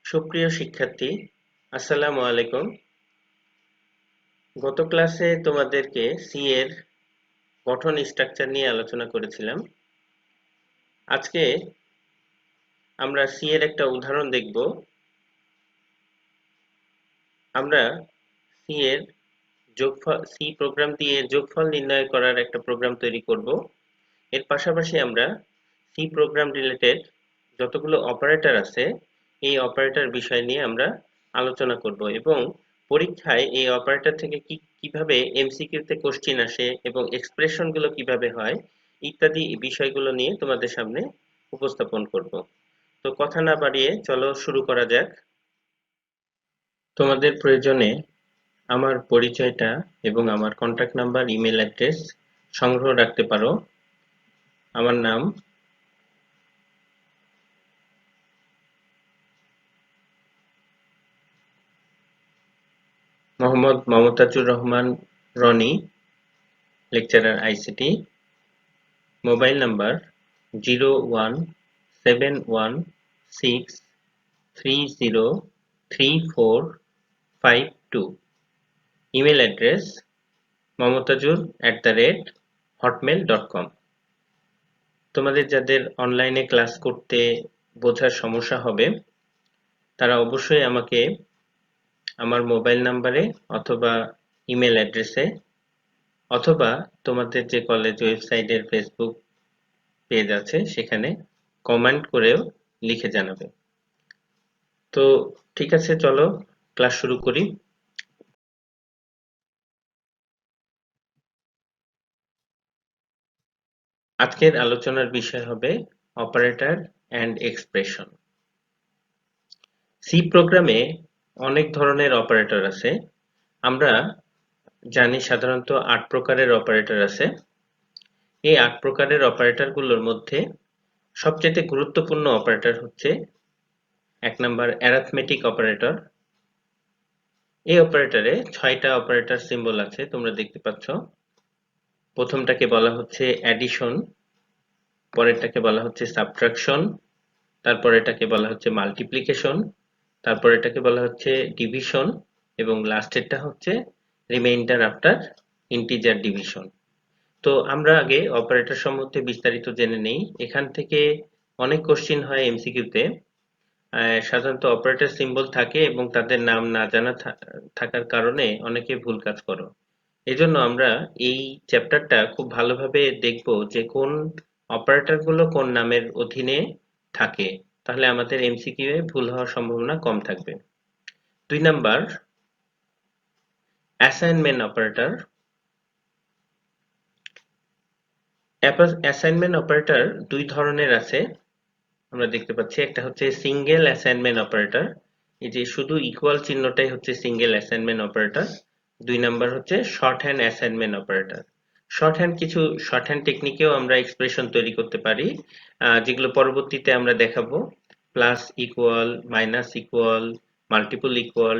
সুপ্রিয় শিক্ষার্থী, আসসালামু আলাইকুম। গত ক্লাসে তোমাদেরকে সি এর গঠন স্ট্রাকচার নিয়ে আলোচনা করেছিলাম। আজকে আমরা সি এর একটা উদাহরণ দেখব। আমরা সি এর যোগফল, সি প্রোগ্রাম দিয়ে যোগফল নির্ণয় করার একটা প্রোগ্রাম তৈরি করব। এর পাশাপাশি আমরা সি প্রোগ্রাম রিলেটেড যতগুলো অপারেটর আছে এই অপারেটর বিষয় নিয়ে আমরা আলোচনা করব এবং পরীক্ষায় এই অপারেটর থেকে কিভাবে এমসিকিউতে কোশ্চেন আসে এবং এক্সপ্রেশন গুলো কিভাবে হয় ইত্যাদি বিষয়গুলো নিয়ে তোমাদের সামনে উপস্থাপন করব। তো কথা না বাড়িয়ে চলো শুরু করা যাক। তোমাদের প্রয়োজনে আমার পরিচয়টা এবং আমার কন্টাক্ট নাম্বার, ইমেল অ্যাড্রেস সংগ্রহ রাখতে পারো। আমার নাম Mohammad Momotajur Rahman Roni, lecturer ICT. Mobile number 0171630345 email address momotajur@hotmail.com। তোমাদের যাদের অনলাইনে ক্লাস করতে বোঝার সমস্যা হবে তারা অবশ্যই আমাকে আমার মোবাইল নাম্বারে অথবা ইমেল অ্যাড্রেসে অথবা তোমাদের যে কলেজ ওয়েবসাইটের ফেসবুক পেজ আছে সেখানে কমেন্ট করেও লিখে জানাবে। তো ঠিক আছে, চলো ক্লাস শুরু করি। আজকের আলোচনার বিষয় হবে অপারেটর অ্যান্ড এক্সপ্রেশন। সি প্রোগ্রামে অনেক ধরনের অপারেটর আছে। আমরা জানি সাধারণত ৮ প্রকারের অপারেটর আছে। এই ৮ প্রকারের অপারেটরগুলোর মধ্যে সবচেয়ে গুরুত্বপূর্ণ অপারেটর হচ্ছে ১ নাম্বার অ্যারিথমেটিক অপারেটর। এই অপারেটরে ৬টা অপারেটর সিম্বল আছে, তোমরা দেখতে পাচ্ছ। প্রথমটাকে বলা হচ্ছে অ্যাডিশন, পরেরটাকে বলা হচ্ছে সাবট্রাকশন, তারপরেরটাকে বলা হচ্ছে মাল্টিপ্লিকেশন, তারপরেরটাকে বলা হচ্ছে ডিভিশন এবং লাস্টেরটা হচ্ছে রিমাইন্ডার আফটার ইন্টিজার ডিভিশন। তো আমরা আগে অপারেটর সম্বন্ধে বিস্তারিত জেনে নেই। এখান থেকে অনেক কোশ্চিন হয় এমসিকিউতে। সাধারণত অপারেটর সিম্বল থাকে এবং তাদের নাম না জানা থাকার কারণে অনেকে ভুল কাজ করো। এজন্য আমরা এই চ্যাপ্টারটা খুব ভালোভাবে দেখব যে কোন অপারেটর গুলো কোন নামের অধীনে থাকে, তাহলে আমাদের এমসিকিউ এ ভুল হওয়ার সম্ভাবনা কম থাকবে। ২ number assignment operator. Assignment operator ২ ধরনের আছে, আমরা দেখতে পাচ্ছি। একটা হচ্ছে সিঙ্গেল অ্যাসাইনমেন্ট অপারেটর, এই যে শুধু ইকুয়াল চিহ্নটাই হচ্ছে সিঙ্গেল অ্যাসাইনমেন্ট অপারেটর। ২ নাম্বার হচ্ছে শর্ট হ্যান্ড অ্যাসাইনমেন্ট অপারেটর। কিছু শর্ট হ্যান্ড টেকনিকেও আমরা এক্সপ্রেশন তৈরি করতে পারি, যেগুলো পরবর্তীতে আমরা দেখাবো। Plus equal, minus equal, multiple equal,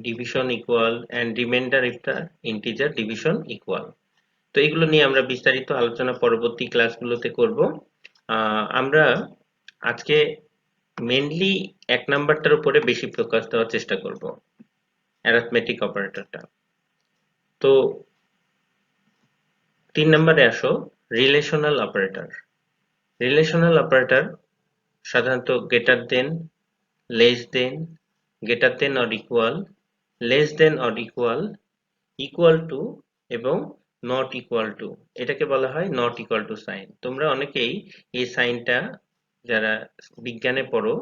division equal and reminder after integer division equal. তো এগুলো নিয়ে আমরা বিস্তারিত আলোচনা পরবর্তী ক্লাসগুলোতে করব। আমরা আজকে মেইনলি ১ নাম্বারটার উপরে বেশি ফোকাস দেওয়ার চেষ্টা করব, অ্যারিথমেটিক অপারেটরটা। তো ৩ নাম্বারে আসো, রিলেশনাল অপারেটর। রিলেশনাল অপারেটর সাধারণত greater than, less than, greater than or equal, less than or equal, equal to এবং নট ইকুয়াল টু, এটাকে বলা হয় নট ইকুয়াল টু সাইন। তোমরা অনেকেই এই সাইনটা যারা বিজ্ঞানে পড়ো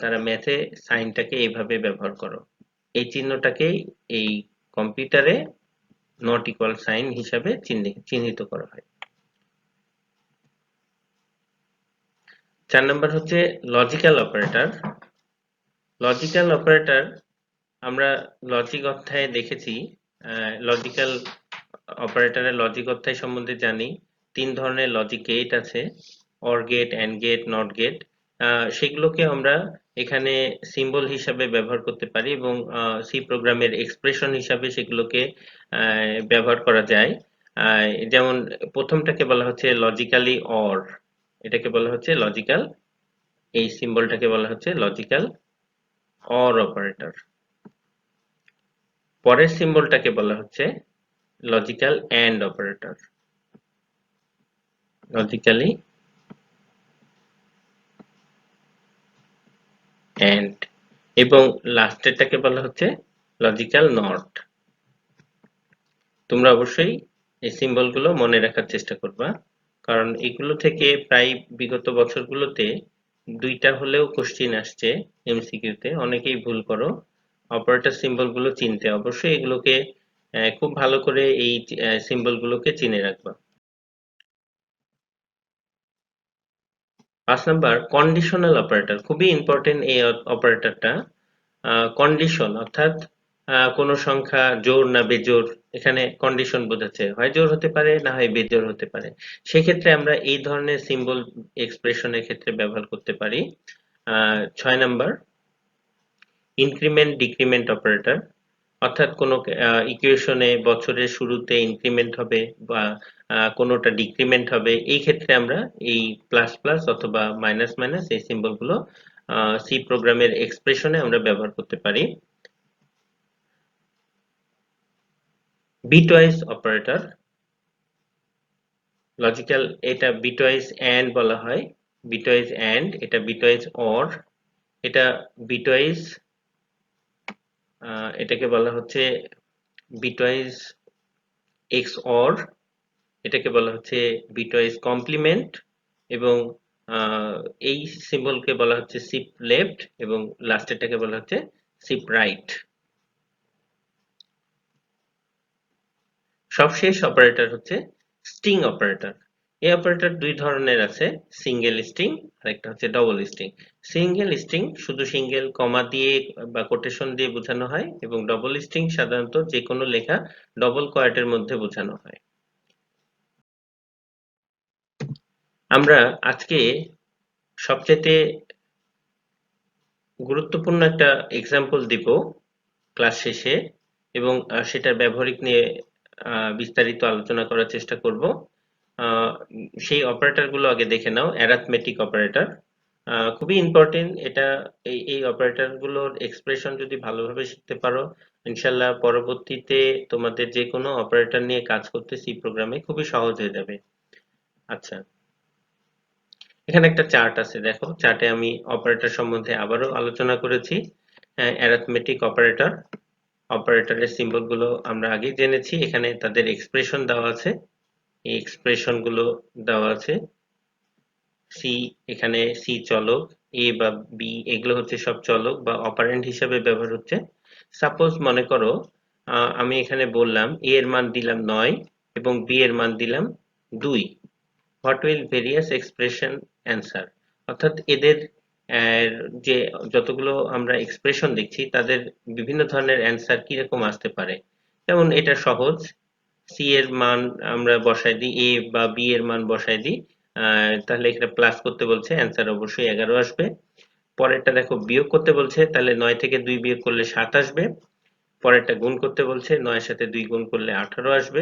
তারা ম্যাথে সাইনটাকে এইভাবে ব্যবহার করো। এই চিহ্নটাকেই এই কম্পিউটারে নট ইকুয়াল সাইন হিসাবে চিহ্নিত করা হয়। ৪ নাম্বার হচ্ছে লজিক্যাল অপারেটর। লজিক্যাল অপারেটর আমরা লজিক অধ্যায়ে দেখেছি। লজিক্যাল অপারেটরের লজিক অধ্যায় সম্বন্ধে জানি। ৩ ধরনের লজিক গেট আছে, OR gate, AND gate, NOT gate. সেগুলোকে আমরা এখানে সিম্বল হিসাবে ব্যবহার করতে পারি এবং সি প্রোগ্রামের এক্সপ্রেশন হিসাবে সেগুলোকে ব্যবহার করা যায়। যেমন প্রথমটাকে বলা হচ্ছে লজিক্যালি অর, এটাকে বলা হচ্ছে লজিক্যাল, এই সিম্বলটাকে বলা হচ্ছে লজিক্যাল অর অপারেটর। পরের সিম্বলটাকে বলা হচ্ছে logical and operator, logically and, এবং লাস্টেরটাকে বলা হচ্ছে লজিক্যাল নট। তোমরা অবশ্যই এই সিম্বলগুলো মনে রাখার চেষ্টা করবা, কারণ এগুলো থেকে প্রায় বিগত বছরগুলোতে 2টা হলেও কোশ্চিন আসছে এমসিকিউতে। অনেকেই ভুল করো অপারেটর সিম্বলগুলো চিনতে। অবশ্যই এগুলোকে খুব ভালো করে এই সিম্বলগুলোকে চিনে রাখবা। 5 নাম্বার কন্ডিশনাল অপারেটর, খুবই ইম্পর্টেন্ট এই অপারেটরটা। কন্ডিশন অর্থাৎ কোনো সংখ্যা জোড় না বেজোড়, এখানে কন্ডিশন বোঝাচ্ছে, হয় জোড় হতে পারে না হয় বেজোড় হতে পারে। সেক্ষেত্রে আমরা এই ধরনের সিম্বল এক্সপ্রেশনের ক্ষেত্রে ব্যবহার করতে পারি। 6 নাম্বার ইনক্রিমেন্ট ডিক্রিমেন্ট অপারেটর, অর্থাৎ কোনো ইকুয়েশনে বছরের শুরুতে ইনক্রিমেন্ট হবে বা কোনোটা ডিক্রিমেন্ট হবে, এই ক্ষেত্রে আমরা এই প্লাস প্লাস অথবা মাইনাস মাইনাস এই সিম্বলগুলো সি প্রোগ্রামের এক্সপ্রেশনে আমরা ব্যবহার করতে পারি। বিটওয়াইজ অপারেটর, লজিক্যাল, এটা বিটওয়াইজ অ্যান্ড বলা হয়, বিটওয়াইজ অ্যান্ড, এটা বিটওয়াইজ অর, এটা বিটওয়াইজ, এটাকে বলা হচ্ছে বিটওয়াইজ এক্স অর, এটাকে বলা হচ্ছে বিটওয়াইজ কমপ্লিমেন্ট, এবং এই সিম্বলকে বলা হচ্ছে শিপ লেফট, এবং লাস্টেরটাকে বলা হচ্ছে শিপ রাইট। সবশেষ অপারেটর হচ্ছে স্ট্রিং অপারেটর। এই অপারেটর 2 ধরনের আছে, সিঙ্গেল স্ট্রিং আর একটা হচ্ছে ডবল স্ট্রিং। সিঙ্গেল স্ট্রিং শুধু সিঙ্গেল কমা দিয়ে বা কোটেশন দিয়ে বোঝানো হয়, এবং ডবল স্ট্রিং সাধারণত যে কোনো লেখা ডবল কোয়াটের মধ্যে বোঝানো হয়। আমরা আজকে সবচেয়ে গুরুত্বপূর্ণ একটা এক্সাম্পল দিব ক্লাস শেষে, এবং সেটার ব্যবহারিক নিয়ে বিস্তারিত আলোচনা করার চেষ্টা করব। সেই অপারেটরগুলো আগে দেখে নাও। অ্যারাথমেটিক অপারেটর খুবই ইম্পর্টেন্ট এটা। এই অপারেটরগুলোর এক্সপ্রেশন যদি ভালোভাবে শিখতে পারো, ইনশাল্লাহ পরবর্তীতে তোমাদের যে কোনো অপারেটর নিয়ে কাজ করতে সি প্রোগ্রামে খুবই সহজ হয়ে যাবে। আচ্ছা, এখানে একটা চার্ট আছে, দেখো চার্টে আমি অপারেটর সম্বন্ধে আবারও আলোচনা করেছি। অ্যারিথমেটিক অপারেটর, অপারেটরের সিম্বলগুলো আমরা আগেই জেনেছি, এখানে তাদের এক্সপ্রেশন দেওয়া আছে, এই এক্সপ্রেশন গুলো দেওয়া আছে। সি, এখানে সি চলক, এ বা বি এগুলো হচ্ছে সব চলক বা অপারেন্ড হিসাবে ব্যবহার হচ্ছে। সাপোজ মনে করো আমি এখানে বললাম এ এর মান দিলাম 9 এবং বি এর মান দিলাম 2, what will various expression answer, অর্থাৎ এদের যে যতগুলো আমরা এক্সপ্রেশন দেখছি তাদের বিভিন্ন ধরনের অ্যান্সার কিরকম আসতে পারে। যেমন এটা সহজ, সি এর মান আমরা বসাই দিই, এ বা বি এর মান বসাই দিই, তাহলে এখানে প্লাস করতে বলছে, অ্যান্সার অবশ্যই 11 আসবে। পরেরটা দেখো বিয়োগ করতে বলছে, তাহলে 9 থেকে 2 বিয়োগ করলে 7 আসবে। পরেরটা গুণ করতে বলছে, 9 এর সাথে 2 গুণ করলে 18 আসবে।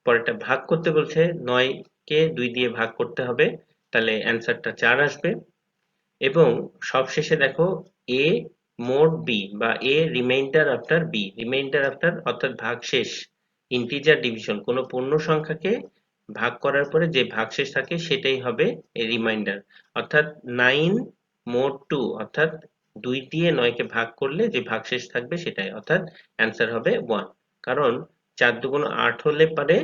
পরেরটা ভাগ করতে বলছে, 9 কে 2 দিয়ে ভাগ করতে হবে, তাহলে অ্যান্সারটা 4 আসবে। এবং সবশেষে দেখো এ মোড বি বা A remainder after B, remainder after অর্থাৎ ভাগশেষ, ইন্টিজার ডিভিশন, কোনো পূর্ণ সংখ্যাকে ভাগ করার পরে যে ভাগশেষ থাকে সেটাই হবে রিমাইন্ডার, অর্থাৎ 9 মোড 2, অর্থাৎ 2 দিয়ে 9 কে ভাগ করলে যে ভাগশেষ থাকবে সেটাই, অর্থাৎ অ্যান্সার হবে 1। কারণ 4 দুগুণ 8 হলে পারে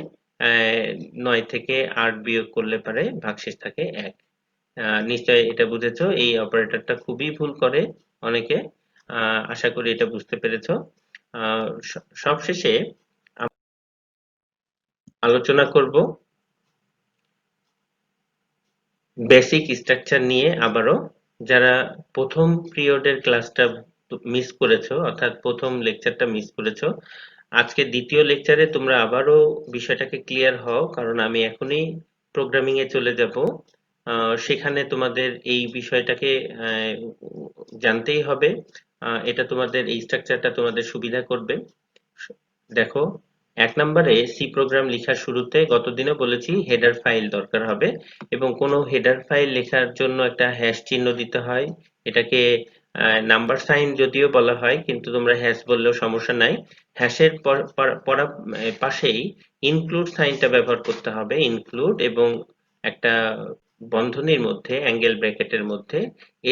9 থেকে 8 বিয়োগ করলে পারে ভাগশেষ থাকে 1। নিশ্চয়ই এটা বুঝেছো। এই অপারেটরটা খুবই ভুল করে অনেকে, আশা করি এটা বুঝতে পেরেছো। সবশেষে আলোচনা করব বেসিক স্ট্রাকচার নিয়ে আবারও। যারা প্রথম পিরিয়ডের ক্লাসটা মিস করেছো, অর্থাৎ প্রথম লেকচারটা মিস করেছো, আজকে দ্বিতীয় লেকচারে তোমরা আবারও বিষয়টাকে ক্লিয়ার হও, কারণ আমি এখনই প্রোগ্রামিং এ চলে যাব। সেখানে তোমাদের এই বিষয়টাকে জানতেই হবে। এটা তোমাদের এই স্ট্রাকচারটা তোমাদের সুবিধা করবে। দেখো, 1 নম্বরে সি প্রোগ্রাম লেখার শুরুতে গতদিনও বলেছি হেডার ফাইল দরকার হবে, এবং কোনো হেডার ফাইল লেখার জন্য একটা হ্যাশ চিহ্ন দিতে হয়। এটাকে নাম্বার সাইন যদিও বলা হয় কিন্তু তোমরা হ্যাশ বললেও সমস্যা নাই। হ্যাশের পাশেই ইনক্লুড সাইনটা ব্যবহার করতে হবে, ইনক্লুড, এবং একটা বন্ধনীর মধ্যে অ্যাঙ্গেল ব্র্যাকেটের মধ্যে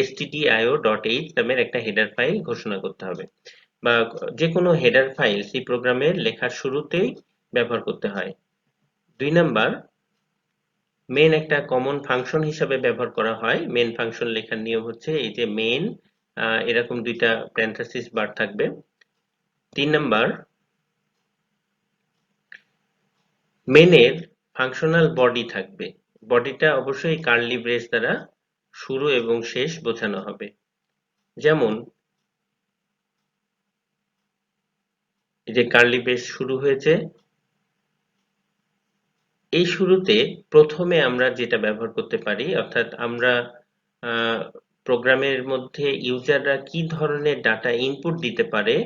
stdio.h নামের একটা হেডার ফাইল ঘোষণা করতে হবে, বা যে কোনো হেডার ফাইল সি প্রোগ্রামের লেখার শুরুতেই ব্যবহার করতে হয়। 2 নাম্বার, মেন একটা কমন ফাংশন হিসাবে ব্যবহার করা হয়। মেন ফাংশন লেখার নিয়ম হচ্ছে এই যে মেন, এরকম দুইটা প্যারেনথেসিস বার থাকবে। 3 নাম্বার, মেনের ফাংশনাল বডি থাকবে, বডিটা অবশ্যই কার্লি ব্রেস দ্বারা শুরু এবং শেষ বোঝানো হবে। যেমন এই যে কার্লি ব্রেস শুরু হয়েছে, এই শুরুতে প্রথমে আমরা যেটা ব্যবহার করতে পারি, অর্থাৎ আমরা প্রোগ্রামের মধ্যে ইউজাররা কি ধরনের ডাটা ইনপুট দিতে পারে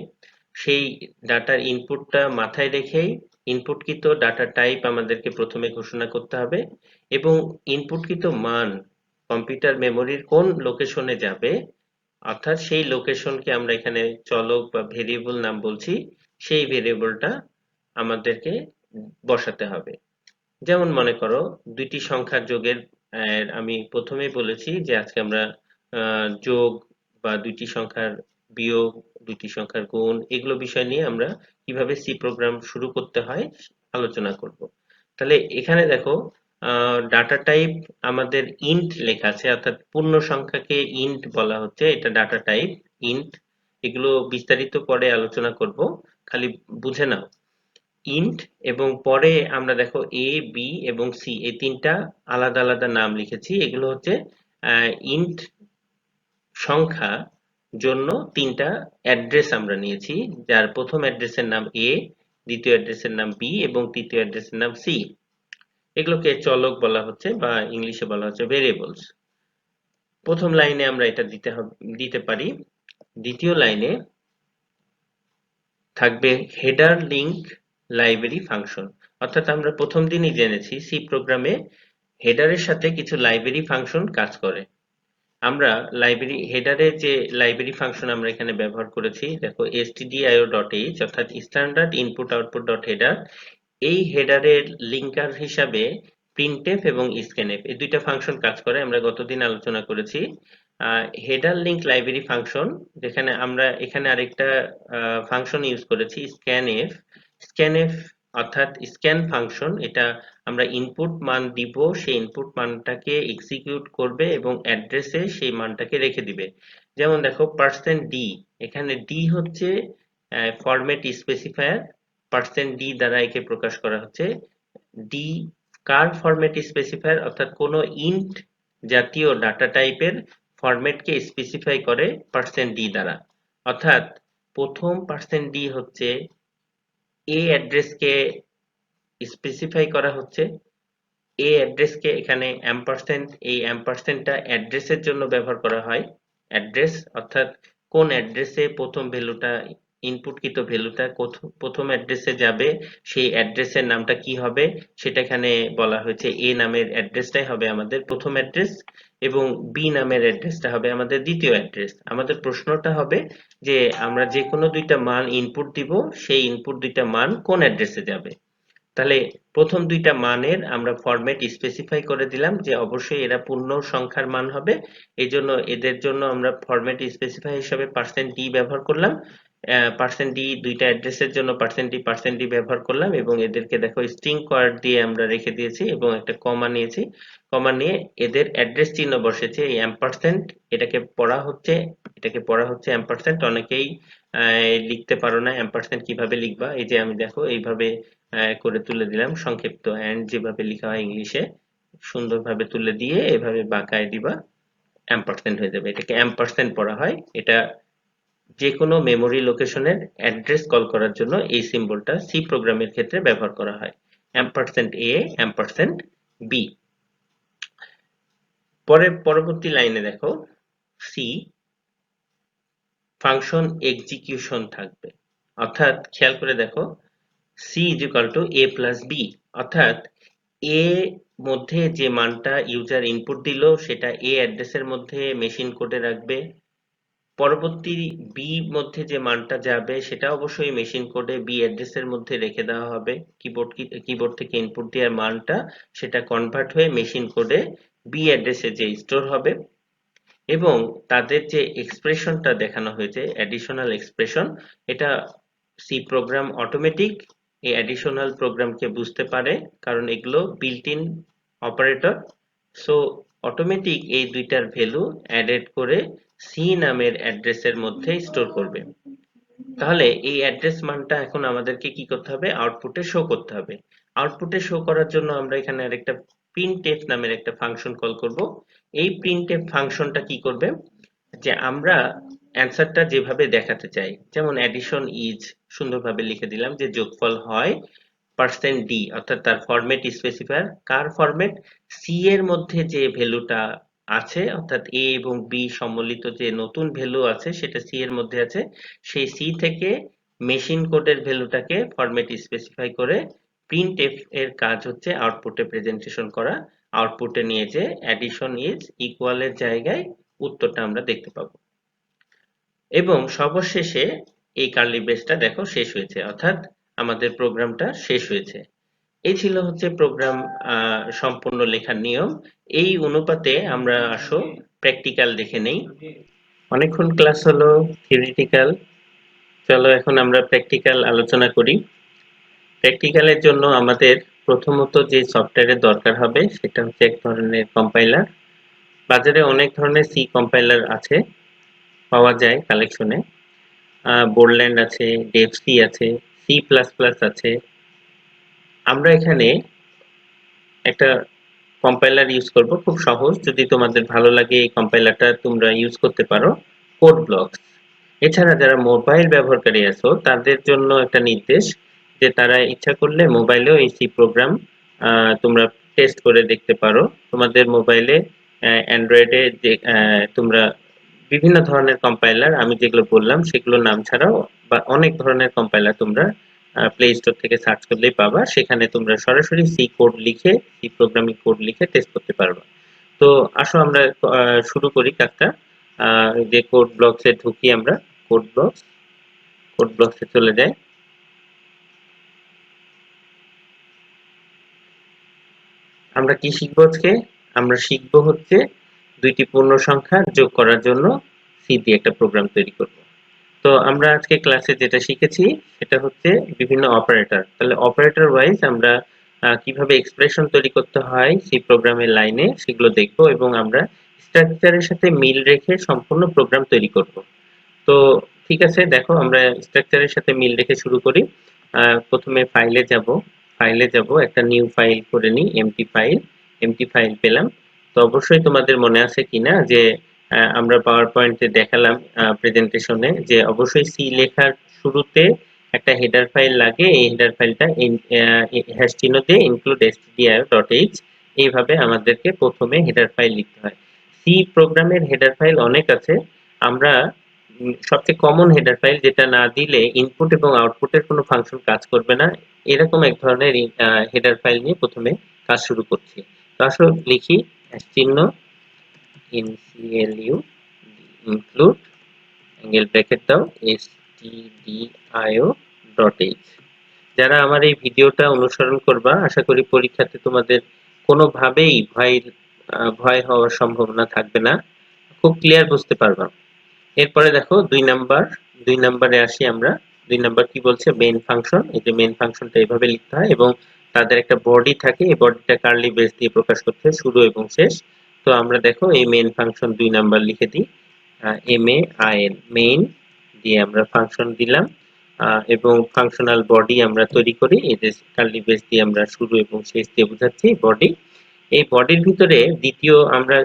সেই ডাটার ইনপুটটা মাথায় রেখেই ইনপুটকৃত ডাটা টাইপ আমাদেরকে প্রথমে ঘোষণা করতে হবে, এবং ইনপুটকৃত মান কম্পিউটার মেমোরির কোন লোকেশনে যাবে, অর্থাৎ সেই লোকেশনকে আমরা এখানে চলক বা ভেরিয়েবল নাম বলছি, সেই ভেরিয়েবলটা আমাদেরকে বসাতে হবে। যেমন মনে করো দুইটি সংখ্যার যোগের, আমি প্রথমেই বলেছি যে আজকে আমরা যোগ বা দুইটি সংখ্যার বিয়োগ, দুইটি সংখ্যার গুণ, এগুলো বিষয় নিয়ে আমরা কিভাবে সি প্রোগ্রাম শুরু করতে হয় আলোচনা করব। তাহলে এখানে দেখো ডাটা টাইপ আমাদের ইন্ট লেখা আছে, অর্থাৎ পূর্ণ সংখ্যাকে ইন্ট বলা হচ্ছে, এটা ডাটা টাইপ ইন্ট। এগুলো বিস্তারিত পরে আলোচনা করব, খালি বুঝে নাও। ইন্ট, এবং পরে আমরা দেখো এ, বি এবং সি এই তিনটা আলাদা আলাদা নাম লিখেছি। এগুলো হচ্ছে ইন্ট সংখ্যা জন্য তিনটা অ্যাড্রেস আমরা নিয়েছি, যার প্রথম অ্যাড্রেসের নাম এ, দ্বিতীয় অ্যাড্রেসের নাম বি এবং তৃতীয় অ্যাড্রেসের নাম সি। এগুলোকে চলক বলা হচ্ছে বা ইংলিশে বলা হচ্ছে ভেরিয়েবলস। প্রথম লাইনে আমরা এটা দিতে পারি। দ্বিতীয় লাইনে থাকবে হেডার লিংক লাইব্রেরি ফাংশন, অর্থাৎ আমরা প্রথম দিনই জেনেছি সি প্রোগ্রামে হেডারের সাথে কিছু লাইব্রেরি ফাংশন কাজ করে। আমরা লাইব্রেরি হেডারে যে লাইব্রেরি ফাংশন আমরা এখানে ব্যবহার করেছি, দেখো stdio.h অর্থাৎ standard input output dot header, এই হেডারের লিঙ্কার হিসাবে প্রিন্টএফ এবং স্ক্যানএফ এই দুইটা ফাংশন কাজ করে, আমরা গতদিন আলোচনা করেছি। হেডার লিংক লাইব্রেরি ফাংশন, যেখানে আমরা এখানে আরেকটা ফাংশন ইউজ করেছি স্ক্যানএফ। স্ক্যানএফ অর্থাৎ স্ক্যান ফাংশন, এটা আমরা ইনপুট মান দিব, সেই ইনপুট মানটাকে এক্সিকিউট করবে এবং অ্যাড্রেসে সেই মানটাকে রেখে দিবে। যেমন দেখো %d, এখানে d হচ্ছে ফরম্যাট স্পেসিফায়ার, %d দ্বারা একে প্রকাশ করা হচ্ছে। ডি কার ফরম্যাট স্পেসিফায়ার, অর্থাৎ কোনো ইন্ট জাতীয় ডাটা টাইপের ফরম্যাটকে স্পেসিফাই করে %d দ্বারা, অর্থাৎ প্রথম %d হচ্ছে এ অ্যাড্রেসকে স্পেসিফাই করা হচ্ছে। এ অ্যাড্রেসকে এখানে অ্যাম্পারস্যান্ড, এই অ্যাম্পারস্যান্ডটা অ্যাড্রেসের জন্য ব্যবহার করা হয়। অ্যাড্রেস অর্থাৎ কোন অ্যাড্রেসে প্রথম ভ্যালুটা, ইনপুটকৃত ভ্যালুটা প্রথম অ্যাড্রেসে যাবে, সেই অ্যাড্রেসের নামটা কি হবে সেটা এখানে বলা হয়েছে। এ নামের অ্যাড্রেসটাই হবে আমাদের প্রথম অ্যাড্রেস এবং বি নামের অ্যাড্রেসটা হবে আমাদের দ্বিতীয় অ্যাড্রেস। আমাদের প্রশ্নটা হবে যে আমরা যে কোনো দুইটা মান ইনপুট দিব, সেই ইনপুট দুইটা মান কোন অ্যাড্রেসে যাবে। তাহলে প্রথম দুইটা মানের আমরা ফরম্যাট স্পেসিফাই করে দিলাম যে অবশ্যই এরা পূর্ণ সংখ্যার মান হবে, এই জন্য এদের জন্য আমরা ফরম্যাট স্পেসিফাই হিসাবে %d ব্যবহার করলাম। %d দুইটা অ্যাড্রেসের জন্য %d ব্যবহার করলাম এবং এদেরকে দেখো স্ট্রিং কোয়ার্ড দিয়ে আমরা রেখে দিয়েছি এবং একটা কমা নিয়েছি। কমা নিয়ে এদের অ্যাড্রেস চিহ্ন বসেছে এই অ্যাম্পারস্যান্ড, এটাকে পড়া হচ্ছে অ্যাম্পারস্যান্ড। অনেকেই লিখতে পারো না অ্যাম্পারস্যান্ড কিভাবে লিখবা, এই যে আমি দেখো এইভাবে করে তুলে দিলাম, সংক্ষিপ্ত অ্যান্ড যেভাবে লেখা হয় ইংলিশে সুন্দরভাবে তুলে দিয়ে এভাবে বাঁকায় দিবা, অ্যাম্পারস্যান্ড হয়ে যাবে। এটাকে অ্যাম্পারস্যান্ড পড়া হয়। এটা যে কোনো মেমোরি লোকেশনের অ্যাড্রেস কল করার জন্য এই সিম্বলটা সি প্রোগ্রামের ক্ষেত্রে ব্যবহার করা হয়, $a, $b। পরবর্তী লাইনে দেখো সি ফাংশন এক্সিকিউশন থাকবে, অর্থাৎ খেয়াল করে দেখো C is equal to a plus b, অর্থাৎ এ মধ্যে যে মানটা ইউজার ইনপুট দিল সেটা এ অ্যাড্রেসের মধ্যে মেশিন কোডে রাখবে, পরবর্তী বি মধ্যে যে মানটা যাবে সেটা অবশ্যই মেশিন কোডে বি অ্যাড্রেসের মধ্যে রেখে দেওয়া হবে। কিবোর্ড থেকে ইনপুট দেওয়ার মানটা সেটা কনভার্ট হয়ে মেশিন কোডে বি অ্যাড্রেসে যে স্টোর হবে, এবং তাদের যে এক্সপ্রেশনটা দেখানো হয়েছে অ্যাডিশনাল এক্সপ্রেশন, এটা সি প্রোগ্রাম অটোমেটিক এই অ্যাডিশনাল প্রোগ্রামকে বুঝতে পারে, কারণ এগুলো built in operator. So automatic এই দুইটার ভ্যালু অ্যাডেড করে সি নামের অ্যাড্রেসের মধ্যে স্টোর করবে। তাহলে এই অ্যাড্রেস মানটা এখন আমাদেরকে কি করতে হবে, আউটপুটে শো করতে হবে। আউটপুটে শো করার জন্য আমরা এখানে আরেকটা প্রিন্টএফ নামের একটা ফাংশন কল করব। এই প্রিন্টএফ ফাংশনটা কি করবে, যে আমরা অ্যান্সারটা যেভাবে দেখাতে চাই, যেমন অ্যাডিশন ইজ সুন্দরভাবে লিখে দিলাম যে যোগফল হয় %d, অর্থাৎ তার ফরম্যাট স্পেসিফায়ার কার ফরম্যাট, সি এর মধ্যে যে ভ্যালুটা আছে, অর্থাৎ এ এবং বি সম্মিলিত যে নতুন ভ্যালু আছে সেটা সি এর মধ্যে আছে, সেই সি থেকে মেশিন কোডের ভ্যালুটাকে ফরম্যাট স্পেসিফাই করে প্রিন্টএফ এর কাজ হচ্ছে আউটপুটে প্রেজেন্টেশন করা। আউটপুটে নিয়ে যে অ্যাডিশন ইজ ইকুয়াল এর জায়গায় উত্তরটা আমরা দেখতে পাবো। এবং সর্বশেষে এই কার্লি ব্রেসটা দেখো শেষ হয়েছে, অর্থাৎ আমাদের প্রোগ্রামটা শেষ হয়েছে। এই ছিল হচ্ছে প্রোগ্রাম সম্পূর্ণ লেখার নিয়ম। এই অনুপাতে আমরা আসো প্র্যাকটিক্যাল দেখে নেই। অনেকক্ষণ ক্লাস হলো থিওরিটিক্যাল, চলো এখন আমরা প্র্যাকটিক্যাল আলোচনা করি। প্র্যাকটিক্যালের জন্য আমাদের প্রথমত যে সফটওয়্যারের দরকার হবে সেটা হচ্ছে এক ধরনের কম্পাইলার। বাজারে অনেক ধরনের সি কম্পাইলার আছে, পাওয়া যায় কালেকশনে। বোরল্যান্ড আছে, ডেভসি আছে, সি প্লাস প্লাস আছে। আমরা এখানে একটা কম্পাইলার ইউজ করব, খুব সহজ, যদি তোমাদের ভালো লাগে এই কম্পাইলারটা তোমরা ইউজ করতে পারো, কোড ব্লকস। এছাড়া যারা মোবাইল ব্যবহারকারী আছো তাদের জন্য একটা নির্দেশ, যে তারা ইচ্ছা করলে মোবাইলেও এই সি প্রোগ্রাম তোমরা টেস্ট করে দেখতে পারো। তোমাদের মোবাইলে অ্যান্ড্রয়েডে যে তোমরা বিভিন্ন ধরনের কম্পাইলার আমি যেগুলো বললাম সেগুলোর নাম ছাড়াও বা অনেক ধরনের কম্পাইলার তোমরা প্লে স্টোর থেকে সার্চ করলেই পাবা, সেখানে তোমরা সরাসরি সি কোড লিখে, সি প্রোগ্রামিং কোড লিখে টেস্ট করতে পারবা। তো আসো আমরা শুরু করি কাজটা। যে কোড ব্লকসে ঢুকি, আমরা কোড ব্লকসে চলে যাই। আমরা কি শিখবো আজকে, আমরা শিখবো হচ্ছে দুইটি পূর্ণ সংখ্যা যোগ করার জন্য সি দিয়ে একটা প্রোগ্রাম তৈরি করব। তো আমরা আজকে ক্লাসে যেটা শিখেছি সেটা হচ্ছে বিভিন্ন অপারেটর। তাহলে অপারেটর ওয়াইজ আমরা কিভাবে এক্সপ্রেশন তৈরি করতে হয় সি প্রোগ্রামের লাইনে সেগুলো দেখবো, এবং আমরা স্ট্রাকচারের সাথে মিল রেখে সম্পূর্ণ প্রোগ্রাম তৈরি করব। তো ঠিক আছে, দেখো আমরা স্ট্রাকচারের সাথে মিল রেখে শুরু করি। প্রথমে ফাইলে যাব, একটা নিউ ফাইল করে নিই, এমটি ফাইল পেলাম। তো অবশ্যই তোমাদের মনে আছে কিনা যে আমরা পাওয়ার পয়েন্টে দেখালাম প্রেজেন্টেশনে যে অবশ্যই সি লেখার শুরুতে একটা হেডার ফাইল লাগে। এই হেডার ফাইলটা হ্যাশ চিহ্ন দিয়ে include stdio.h, এইভাবে আমাদেরকে প্রথমে হেডার ফাইল লিখতে হয়। সি প্রোগ্রামের হেডার ফাইল অনেক আছে, আমরা সবচেয়ে কমন হেডার ফাইল, যেটা না দিলে ইনপুট এবং আউটপুটের কোনো ফাংশন কাজ করবে না, এরকম এক ধরনের হেডার ফাইল নিয়ে প্রথমে কাজ শুরু করছি। তো আসলে লিখি চিহ্ন inclu include অ্যাঙ্গেল ব্র্যাকেট দাও stdio.h। যারা আমার এই ভিডিওটা অনুসরণ করবা, আশা করি পরীক্ষাতে তোমাদের কোনোভাবেই ভয় হওয়ার সম্ভাবনা থাকবে না, খুব ক্লিয়ার বুঝতে পারবা। এরপরে দেখো 2 নাম্বারে আসি আমরা। 2 নাম্বার কি বলছে, মেইন ফাংশন। এই যে মেইন ফাংশনটা এইভাবে লিখতে হয়, এবং তাদের একটা বডি থাকে, এই বডিটা কার্লি ব্রেস দিয়ে প্রকাশ করতে হয় শুরু এবং শেষ। তো আমরা দেখো এই মেইন ফাংশন 2 নাম্বার লিখে দিই, main মেইন দিয়ে আমরা ফাংশন দিলাম, এবং ফাংশনাল বডি আমরা তৈরি করি, এই যে কার্লি ব্রেস দিয়ে আমরা শুরু এবং শেষ দিয়ে বোঝাচ্ছি বডি। এই বডির ভিতরে দ্বিতীয় আমরা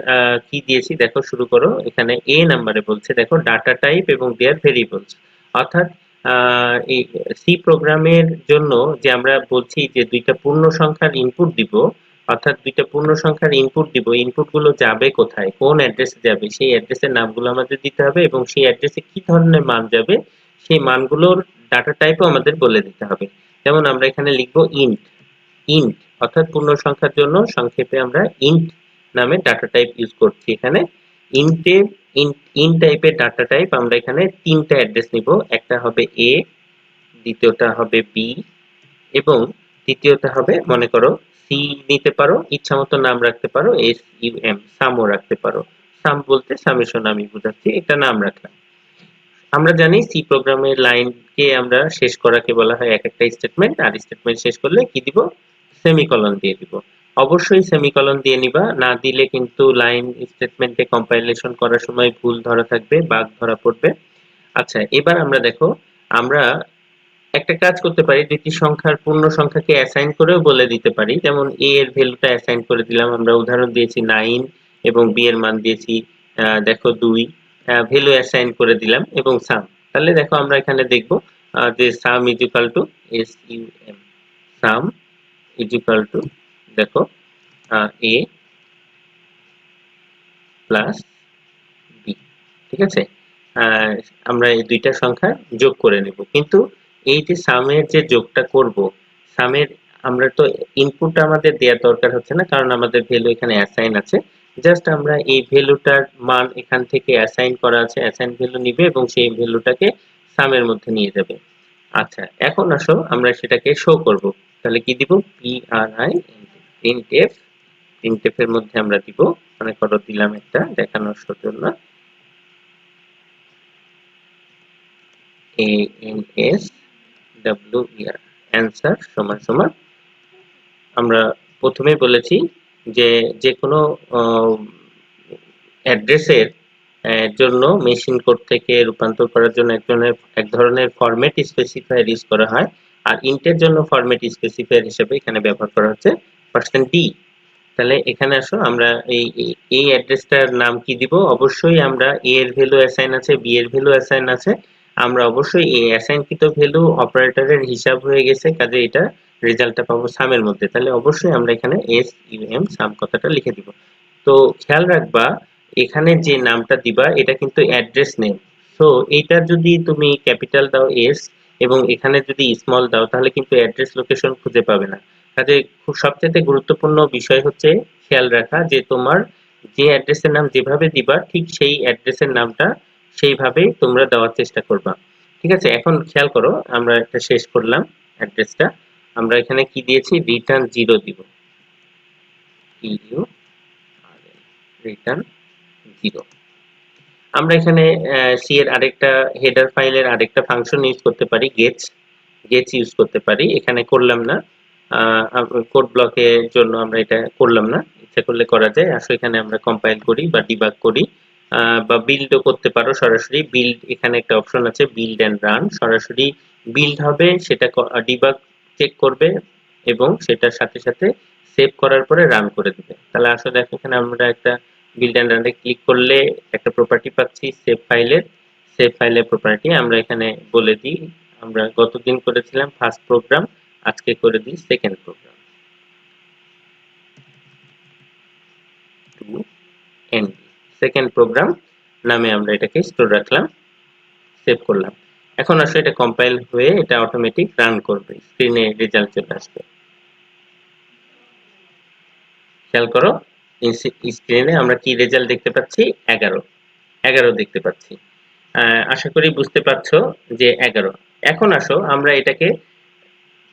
কি দিয়েছি দেখো, শুরু করো। এখানে এ নাম্বারে বলছে দেখো ডাটা টাইপ এবং দেয়ার ভেরিয়েবলস, অর্থাৎ এই সি প্রোগ্রামের জন্য যে আমরা বলছি যে দুইটা পূর্ণ সংখ্যার ইনপুট দিব, অর্থাৎ দুইটা পূর্ণ সংখ্যার ইনপুট দিব, ইনপুট গুলো যাবে কোথায়, কোন অ্যাড্রেসে যাবে, সেই অ্যাড্রেসের নামগুলো আমাদের দিতে হবে, এবং সেই অ্যাড্রেসে কি ধরনের মান যাবে সেই মানগুলোর ডাটা টাইপও আমাদের বলে দিতে হবে। যেমন আমরা এখানে লিখবো ইন্ট, অর্থাৎ পূর্ণ সংখ্যার জন্য সংক্ষেপে আমরা ইন্ট নামে ডাটা টাইপ ইউজ করছি এখানে। ইন্টে ইন টাইপের ডাটা টাইপ আমরা এখানে তিনটা অ্যাড্রেস নিব। একটা হবে এ, দ্বিতীয়টা হবে বি এবং তৃতীয়টা হবে মনে করো সি নিতে পারো, ইচ্ছা মতো নাম রাখতে পারো, এস ইউ এম, সামও রাখতে পারো। সাম বলতে সামেশন আমি বুঝাচ্ছি, এটা নাম রাখলাম। আমরা জানি সি প্রোগ্রামের লাইনকে আমরা শেষ করাকে বলা হয় এক একটা স্টেটমেন্ট, আর স্টেটমেন্ট শেষ করলে কি দিব? সেমিকলন দিয়ে দিব। অবশ্যই সেমিকলন দিয়ে নিবা, না দিলে কিন্তু লাইন স্টেটমেন্টে কম্পাইলেশন করার সময় ভুল ধরা থাকবে, বাগ ধরা পড়বে। আচ্ছা, এবার আমরা দেখো, আমরা একটা কাজ করতে পারি, দুইটি সংখ্যার পূর্ণ সংখ্যাকে অ্যাসাইন করেও বলে দিতে পারি। যেমন a এর ভ্যালুটা অ্যাসাইন করে দিলাম, আমরা উদাহরণ দিয়েছি 9 এবং b এর মান দিয়েছি দেখো 2, ভ্যালু অ্যাসাইন করে দিলাম এবং সাম। তাহলে দেখো আমরা এখানে দেখব যে sum is equal to S U M, sum is equal to দেখো a প্লাস বি। ঠিক আছে, আহ, আমরা এই দুইটা সংখ্যা যোগ করে নেব। কিন্তু এই যে সামের যে যোগটা করব, সামের আমরা তো ইনপুট আমাদের দেওয়ার দরকার হচ্ছে না, কারণ আমাদের ভ্যালু এখানে অ্যাসাইন আছে। জাস্ট আমরা এই ভ্যালুটার মান এখান থেকে অ্যাসাইন করা আছে, অ্যাসাইন ভ্যালু নিবে এবং সেই ভ্যালুটাকে সামের মধ্যে নিয়ে যাবে। আচ্ছা, এখন আসো আমরা সেটাকে শো করব। তাহলে কি দিব? P R I printf. Printf এর মধ্যে আমরা দিব, মনে করো দিলাম একটা দেখানোর জন্য answer অ্যান্সার সমান সমান, আমরা প্রথমেই বলেছি যে যে কোনো অ্যাড্রেসের জন্য মেশিন কোড থেকে রূপান্তর করার জন্য এক ধরনের ফরম্যাট স্পেসিফায়ার ইউজ করা হয়, আর ইন্টের জন্য ফরম্যাট স্পেসিফায়ার হিসেবে এখানে ব্যবহার করা হচ্ছে %d। তাহলে এখানে আসো আমরা এই অ্যাড্রেসটার নাম কি দিব? অবশ্যই আমরা a এর ভ্যালু অ্যাসাইন আছে, b এর ভ্যালু অ্যাসাইন আছে, আমরা অবশ্যই এই অ্যাসাইনকৃত ভ্যালু অপারেটরের হিসাব হয়ে গেছে, কাজে এটা রেজাল্টটা পাবো সামের মধ্যে। তাহলে অবশ্যই আমরা এখানে এস ইউ এম সাম কথাটা লিখে দিব। তো খেয়াল রাখবা, এখানে যে নামটা দিবা এটা কিন্তু অ্যাড্রেস নেম। সো এইটা যদি তুমি ক্যাপিটাল দাও এস এবং এখানে যদি স্মল দাও, তাহলে কিন্তু অ্যাড্রেস লোকেশন খুঁজে পাবে না। কাজে খুব সবচেয়ে গুরুত্বপূর্ণ বিষয় হচ্ছে খেয়াল রাখা যে তোমার যে অ্যাড্রেসের নাম যেভাবে দিবা ঠিক সেই অ্যাড্রেসের নামটা সেইভাবেই তোমরা দেওয়ার চেষ্টা করবা। ঠিক আছে, এখন খেয়াল করো, আমরা একটা শেষ করলাম অ্যাড্রেসটা। আমরা এখানে কি দিয়েছি? রিটার্ন 0 দিব, ইউ রিটার্ন 0। আমরা এখানে সি এর আরেকটা হেডার ফাইলের আরেকটা ফাংশন ইউজ করতে পারি, গেটস ইউজ করতে পারি, এখানে করলাম না। কোড ব্লকের জন্য আমরা এটা করলাম না, ইচ্ছা করলে করা যায়। আসলে এখানে আমরা কম্পাইল করি বা ডিবাগ করি, বা বিল্ডও করতে পারো সরাসরি। বিল্ড, এখানে একটা অপশন আছে বিল্ড এন্ড রান, সরাসরি বিল্ড হবে, সেটা ডিবাগ চেক করবে এবং সেটার সাথে সাথে সেভ করার পরে রান করে দিবে। তাহলে আসলে দেখো এখানে আমরা একটা বিল্ড এন্ড রানে ক্লিক করলে একটা প্রপার্টি পাচ্ছি সেভ ফাইলের প্রপার্টি। আমরা এখানে বলে দিই আমরা গতদিন করেছিলাম ফার্স্ট প্রোগ্রাম, আজকে করে দিই second program, two and second program নামে আমরা এটাকে স্টোর রাখলাম, সেভ করলাম। এখন আসলে এটা কম্পাইল হয়ে এটা অটোমেটিক রান করবে, স্ক্রিনে রেজাল্ট চলে আসবে। খেয়াল করো, স্ক্রিনে আমরা কি রেজাল্ট দেখতে পাচ্ছি? 11 দেখতে পাচ্ছি। আশা করি বুঝতে পারছো যে 11। এখন আসো আমরা এটাকে,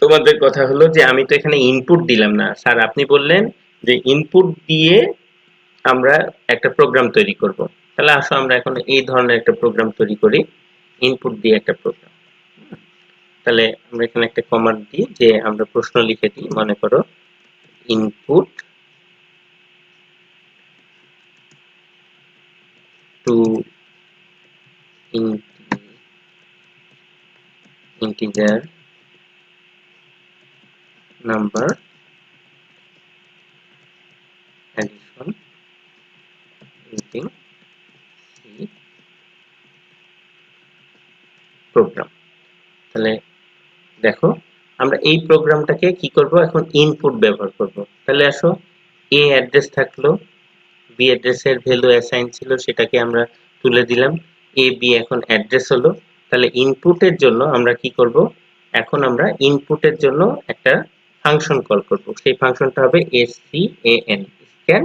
তোমাদের কথা হলো যে আমি তো এখানে ইনপুট দিলাম না স্যার, আপনি বললেন যে ইনপুট দিয়ে আমরা একটা প্রোগ্রাম তৈরি করব। তাহলে আসো আমরা এখন এই ধরনের একটা প্রোগ্রাম তৈরি করি, ইনপুট দিয়ে একটা প্রোগ্রাম। তাহলে আমরা এখানে একটা কমান্ড দিই যে আমরা প্রশ্ন লিখে দিই, মনে করো input two integer number addition using C program। তাহলে দেখো আমরা এই প্রোগ্রামটাকে কি করব? এখন ইনপুট ব্যবহার করব। তাহলে আসো, এ অ্যাড্রেস থাকলো, বি অ্যাড্রেসের ভ্যালু অ্যাসাইন ছিল, সেটাকে আমরা তুলে দিলাম, এ বি এখন অ্যাড্রেস হলো। তাহলে ইনপুটের জন্য আমরা কি করব? এখন আমরা ইনপুটের জন্য একটা ফাংশন কল করব, সেই ফাংশনটা হবে scan, স্ক্যান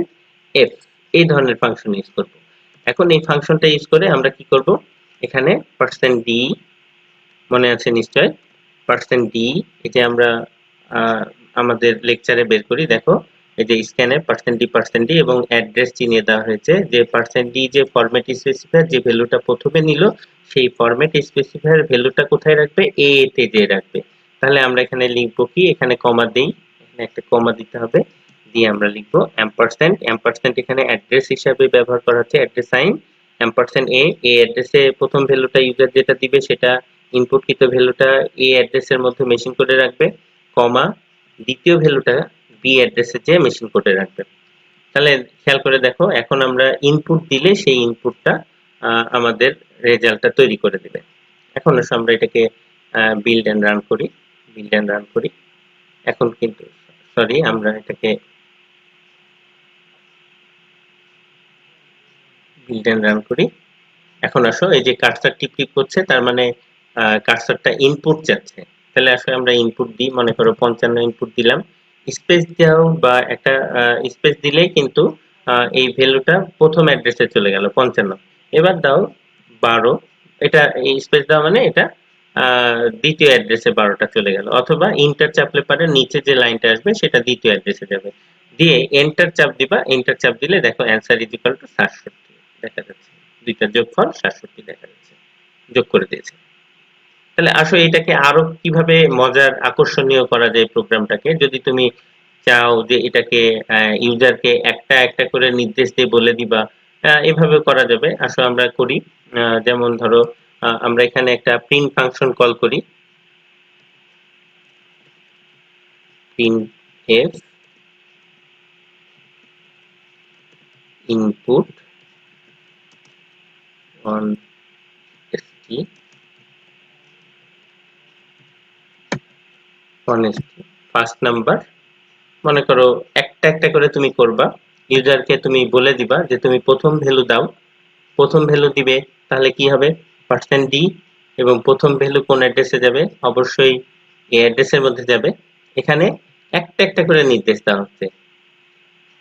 এফ, এই ধরনের ফাংশন ইউজ করব। এখন এই ফাংশনটা ইউজ করে আমরা কি করব, এখানে %d মনে আছে নিশ্চয়, %d এটা আমরা আমাদের লেকচারে বের করি। দেখো এই যে স্ক্যানে %d এবং অ্যাড্রেস চিনিয়ে দেওয়া হয়েছে যে %d যে ফরম্যাট স্পেসিফায়ার যে ভ্যালুটা প্রথমে নিল সেই ফরম্যাট স্পেসিফায়ার ভ্যালুটা কোথায় রাখবে, এ তে যে রাখবে। তাহলে আমরা এখানে লিখবো কি, এখানে কমা দেই, এখানে একটা কমা দিতে হবে, দিয়ে আমরা লিখবো অ্যাম্পারস্যান্ড, অ্যাম্পারস্যান্ড এখানে অ্যাড্রেস হিসাবে ব্যবহার করা হচ্ছে, অ্যাড্রেস সাইন অ্যাম্পারস্যান্ড এ, এই অ্যাড্রেসে প্রথম ভ্যালুটা ইউজার যেটা দিবে সেটা ইনপুটকৃত ভ্যালুটা এ অ্যাড্রেসের মধ্যে মেশিন করে রাখবে, কমা দ্বিতীয় ভ্যালুটা বি অ্যাড্রেসে যে মেশিন করে রাখবে। তাহলে খেয়াল করে দেখো এখন আমরা ইনপুট দিলে সেই ইনপুটটা আমাদের রেজাল্টটা তৈরি করে দিবে। এখন আসলে আমরা এটাকে বিল্ড এন্ড রান করি, বিল্ড এন্ড রান করি। এখন কিন্তু সরি, আমরা এটাকে বিল্ড এন্ড রান করি। এখন আসো এই যে কার্সর টিপ টিপ করছে, তার মানে কার্সরটা ইনপুট যাচ্ছে। তাহলে আসলে আমরা ইনপুট দিই, মনে করো 55 ইনপুট দিলাম, স্পেস দাও বা একটা স্পেস দিলেই কিন্তু এই ভ্যালুটা প্রথম অ্যাড্রেসে চলে গেল 55। এবার দাও 12, এটা এই স্পেস দাও মানে এটা দ্বিতীয় অ্যাড্রেসে 12টা চলে গেল, অথবা ইন্টার চাপলে পারে নিচে যে লাইনটা আসবে সেটা দ্বিতীয় অ্যাড্রেসে যাবে, দিয়ে এন্টার চাপ দিবা, এন্টার চাপ দিলে দেখো অ্যান্সার ইজ ইকুয়াল টু 67 দেখা যাচ্ছে, দুইটার যোগফল 67 দেখা যাচ্ছে, যোগ করে দিয়েছে। তাহলে আসো এটাকে আরো কিভাবে মজার আকর্ষণীয় করা যায় প্রোগ্রামটাকে, যদি তুমি চাও যে এটাকে ইউজারকে একটা একটা করে নির্দেশ দিয়ে বলে দিবা, এভাবে করা যাবে। আসো আমরা করি, যেমন ধরো আমরা এখানে একটা প্রিন্ট ফাংশন কল করি, print F input on T honesty first number, মনে করো একটা একটা করে তুমি করবা, ইউজারকে তুমি বলে দিবা যে তুমি প্রথম ভ্যালু দাও, প্রথম ভ্যালু দিবে তাহলে কি হবে %d, এবং প্রথম ভ্যালু কোন অ্যাড্রেসে যাবে, অবশ্যই এই অ্যাড্রেসের মধ্যে যাবে। এখানে একটা একটা করে নির্দেশ দেওয়া হচ্ছে।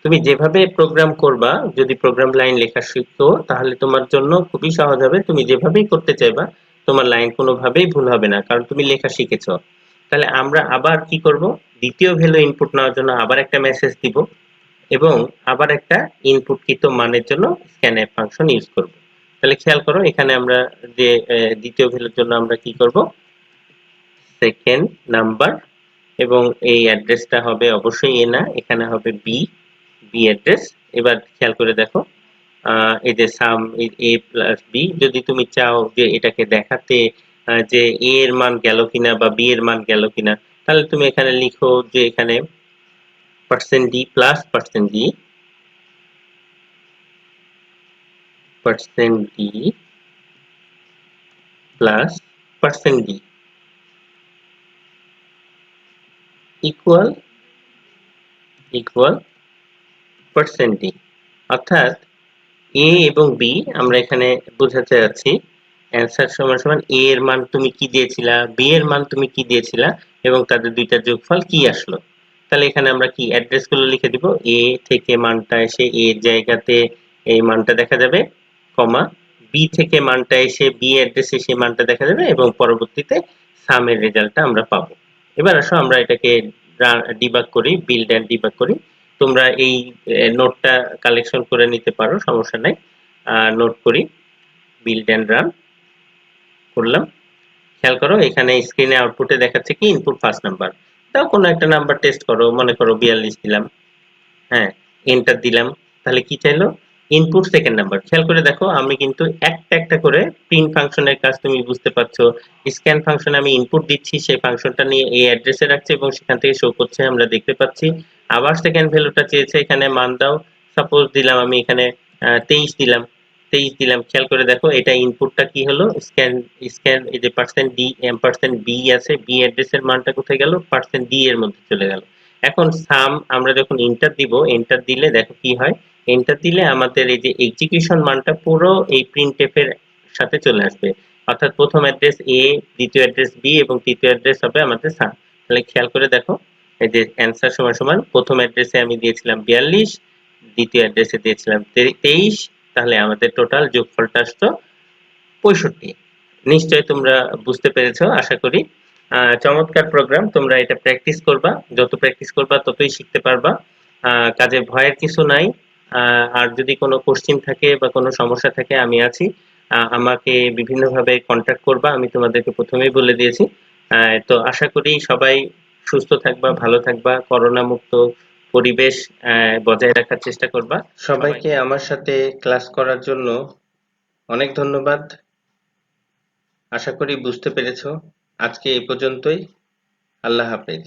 তুমি যেভাবে প্রোগ্রাম করবা, যদি প্রোগ্রাম লাইন লেখা শিখো তাহলে তোমার জন্য খুবই সহজ হবে, তুমি যেভাবেই করতে চাইবা তোমার লাইন কোনোভাবেই ভুল হবে না, কারণ তুমি লেখা শিখেছো। তাহলে আমরা আবার কি করব, দ্বিতীয় ভ্যালু ইনপুট নেওয়ার জন্য আবার একটা মেসেজ দিব, এবং আবার একটা ইনপুটকৃত মানের জন্য scanf ফাংশন ইউজ করব। তাহলে খেয়াল করো এখানে আমরা যে দ্বিতীয় ভ্যালুর জন্য আমরা কি করব, সেকেন্ড নাম্বার, এবং এই অ্যাড্রেসটা হবে অবশ্যই এ না, এখানে হবে বি, বি অ্যাড্রেস। এবার খেয়াল করে দেখো এই যে সাম এ প্লাস বি, যদি তুমি চাও যে এটাকে দেখাতে যে এ এর মান গেল কিনা বা বি এর মান গেল কিনা, তাহলে তুমি এখানে লিখো যে এখানে %d plus %d, %d plus %d equal equal %d, অর্থাৎ এ এবং বি আমরা এখানে বোঝাতে যাচ্ছি অ্যান্সার সমান সমান এ এর মান তুমি কি দিয়েছিলা, বি এর মান তুমি কি দিয়েছিলা, এবং তাদের দুইটার যোগফল কি আসলো। তাহলে এখানে আমরা কি অ্যাড্রেস গুলো লিখে দিব, এ থেকে মানটা এসে এ এর জায়গাতে এই মানটা দেখা যাবে, কমা বি থেকে মানটা এসে বি অ্যাড্রেসে সেই মানটা দেখা যাবে, এবং পরবর্তীতে সামের রেজাল্টটা আমরা পাবো। এবার আসো আমরা এটাকে ডিবাগ করি, বিল্ড এন্ড ডিবাগ করি। তোমরা এই নোটটা কালেকশন করে নিতে পারো, সমস্যা নাই। নোট করি, বিল্ড এন্ড রান করলাম। খেয়াল করো এখানে স্ক্রিনে আউটপুটে দেখাচ্ছে কি ইনপুট ফার্স্ট নাম্বার, তাও কোনো একটা নাম্বার টেস্ট করো, মনে করো 42 দিলাম, হ্যাঁ এন্টার দিলাম, তাহলে কি চাইলো, ইনপুট সেকেন্ড নাম্বার। খেয়াল করে দেখো আমি কিন্তু একটা একটা করে প্রিন্ট ফাংশনের কাজ তুমি বুঝতে পারছো, স্ক্যান ফাংশনে আমি ইনপুট দিচ্ছি, সেই ফাংশনটা নিয়ে এই অ্যাড্রেসে রাখছে এবং সেখান থেকে শো করছে আমরা দেখতে পাচ্ছি। আবার সেকেন্ড ভ্যালুটা চেয়েছে, এখানে মান দাও, সাপোজ দিলাম আমি এখানে 23 দিলাম, 23 দিলাম। খেয়াল করে দেখো এটা ইনপুটটা কি হলো, স্ক্যান, স্ক্যান এই যে %d %b আছে, বি অ্যাড্রেসের মানটা কোথায় গেল, %d এর মধ্যে চলে গেল। এখন সাম আমরা যখন এন্টার দিব, এন্টার দিলে দেখো কি হয়, এন্টার দিলে আমাদের এই যে এক্সিকিউশন মানটা পুরো এই printf এর সাথে চলে আসবে, অর্থাৎ প্রথম অ্যাড্রেস এ, দ্বিতীয় অ্যাড্রেস বি, এবং তৃতীয় অ্যাড্রেস হবে আমাদের সাম। তাহলে খেয়াল করে দেখো এই যে অ্যান্সার সমান সমান প্রথম অ্যাড্রেসে আমি দিয়েছিলাম 42, দ্বিতীয় অ্যাড্রেসে দিয়েছিলাম 23, তাহলে আমাদের টোটাল যোগফলটা আসতো 65। নিশ্চয়ই তোমরা বুঝতে পেরেছো আশা করি। চমৎকার প্রোগ্রাম, তোমরা এটা প্র্যাকটিস করবা, যত প্র্যাকটিস করবা ততই শিখতে পারবা। কাজে ভয়ের কিছু নাই। আর যদি কোনো কোশ্চিন থাকে বা কোনো সমস্যা থাকে আমি আছি, আমাকে বিভিন্নভাবে কন্ট্যাক্ট করবা, আমি তোমাদেরকে প্রথমেই বলে দিয়েছি। তো আশা করি সবাই সুস্থ থাকবা, ভালো থাকবা, করোনা মুক্ত পরিবেশ বজায় রাখার চেষ্টা করবা। সবাইকে আমার সাথে ক্লাস করার জন্য অনেক ধন্যবাদ। আশা করি বুঝতে পেরেছো। আজকে এই পর্যন্তই। আল্লাহ হাফেজ।